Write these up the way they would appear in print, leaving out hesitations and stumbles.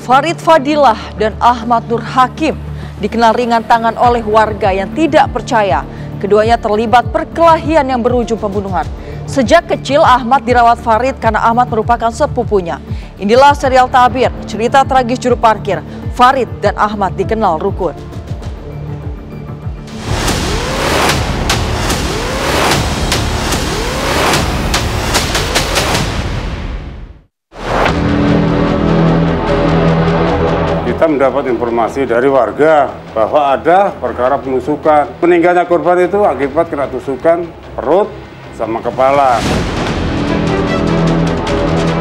Farid Fadilah dan Ahmad Nur Hakim dikenal ringan tangan oleh warga yang tidak percaya keduanya terlibat perkelahian yang berujung pembunuhan. Sejak kecil Ahmad dirawat Farid karena Ahmad merupakan sepupunya. Inilah serial tabir, cerita tragis juru parkir. Farid dan Ahmad dikenal rukun. Kita mendapat informasi dari warga bahwa ada perkara penusukan. Meninggalnya korban itu akibat kena tusukan perut sama kepala.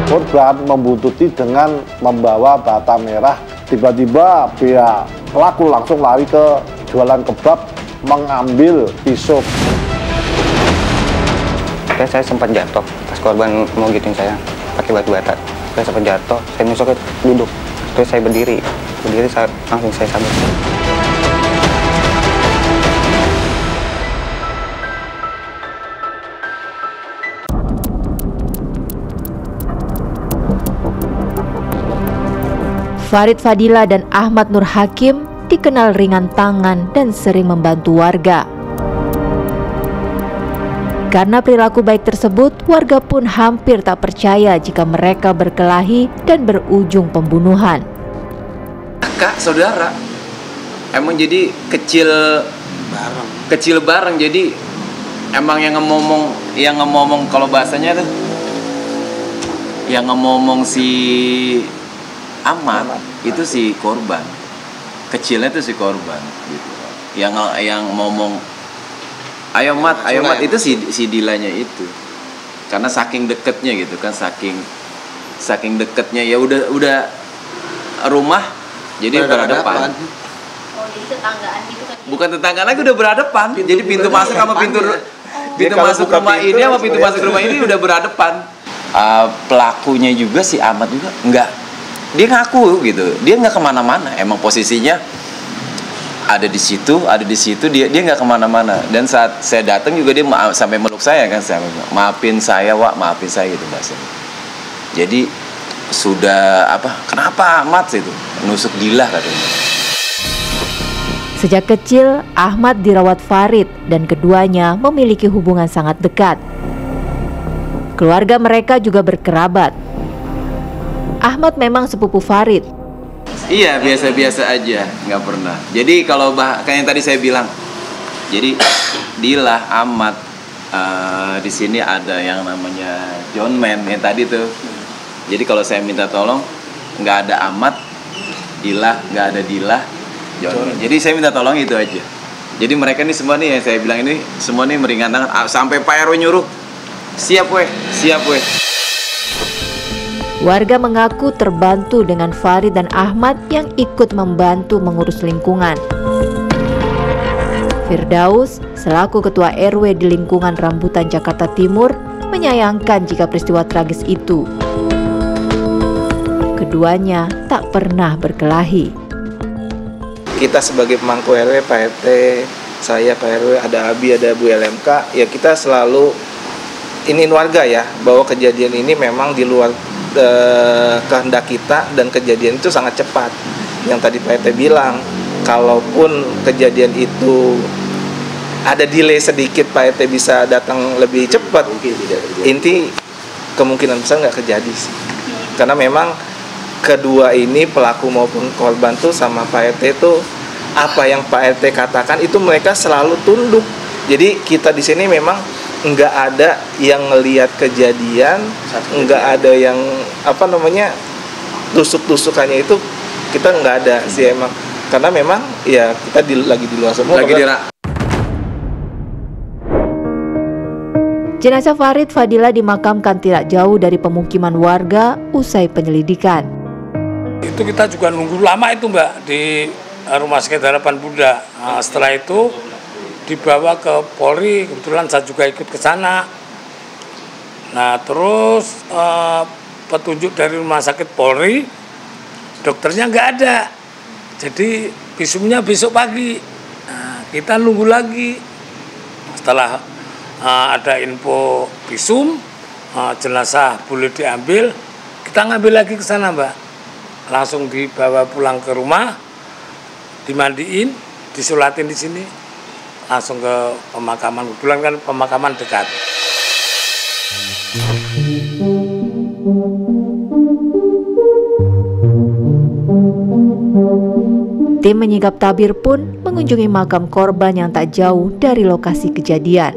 Korban membuntuti dengan membawa bata merah. Tiba-tiba pihak pelaku langsung lari ke jualan kebab mengambil pisau. Saya sempat jatuh pas korban mau gituin saya pakai batu bata. Saya sempat jatuh, saya nusuk duduk. Terus saya berdiri langsung saya sabuk. Farid Fadilah dan Ahmad Nur Hakim dikenal ringan tangan dan sering membantu warga. Karena perilaku baik tersebut, warga pun hampir tak percaya jika mereka berkelahi dan berujung pembunuhan. Kak, saudara, emang jadi kecil bareng, jadi emang yang ngomong kalau bahasanya tuh, yang ngomong si Ahmad itu si korban, kecilnya tuh si korban, gitu. Yang ngomong ayo mat itu si Dilanya itu, karena saking deketnya gitu kan, saking deketnya ya udah rumah jadi berhadapan. Oh, jadi tetanggaan gitu kan? Bukan tetanggaan lagi, udah berhadapan. Jadi pintu masuk sama pintu masuk rumah ini sama pintu masuk rumah ini udah berhadapan. Pelakunya juga si Ahmad juga enggak, dia ngaku gitu, dia nggak kemana-mana. Emang posisinya ada di situ dia nggak kemana-mana. Dan saat saya datang juga dia sampai meluk saya kan, saya maafin saya Wak, maafin saya gitu bahasanya. Jadi sudah kenapa Ahmad itu nusuk Dilah katanya. Sejak kecil Ahmad dirawat Farid dan keduanya memiliki hubungan sangat dekat. Keluarga mereka juga berkerabat. Ahmad memang sepupu Farid. Iya, biasa-biasa aja, nggak pernah. Jadi kalau kayak yang tadi saya bilang, jadi Dilah, Ahmad, di sini ada yang namanya John Man yang tadi tuh. Jadi kalau saya minta tolong, nggak ada Ahmad, Dilah, nggak ada Dilah, John Man. Jadi saya minta tolong itu aja. Jadi mereka nih semua nih yang saya bilang ini semua nih meringankan, sampai Pak RW nyuruh, siap weh. Warga mengaku terbantu dengan Farid dan Ahmad yang ikut membantu mengurus lingkungan. Firdaus, selaku ketua RW di lingkungan Rambutan Jakarta Timur, menyayangkan jika peristiwa tragis itu. Keduanya tak pernah berkelahi. Kita sebagai pemangku RW, Pak RT, saya Pak RW, ada Abi, ada Bu LMK, ya kita selalu iniin warga ya, bahwa kejadian ini memang di luar kehendak kita dan kejadian itu sangat cepat. Yang tadi Pak RT bilang, kalaupun kejadian itu ada delay sedikit, Pak RT bisa datang lebih cepat. Inti kemungkinan besar nggak kejadi sih. Karena memang kedua ini pelaku maupun korban tuh sama Pak RT tuh apa yang Pak RT katakan itu mereka selalu tunduk. Jadi kita di sini memang nggak ada yang ngelihat kejadian, nggak ada yang tusuk-tusukannya itu kita nggak ada sih emang, karena memang ya kita lagi di luar semua. Jenazah Farid Fadilah dimakamkan tidak jauh dari pemukiman warga usai penyelidikan. Itu kita juga nunggu lama itu Mbak di Rumah Sakit Harapan Bunda. Nah, setelah itu dibawa ke Polri, kebetulan saya juga ikut ke sana. Nah terus petunjuk dari Rumah Sakit Polri, dokternya nggak ada, jadi visumnya besok pagi. Nah, kita nunggu lagi. Setelah ada info visum, jenazah boleh diambil, kita ngambil lagi ke sana Mbak. langsung dibawa pulang ke rumah, dimandiin, disolatin di sini, langsung ke pemakaman. Kebetulan kan pemakaman dekat. Tim menyingkap tabir pun mengunjungi makam korban yang tak jauh dari lokasi kejadian.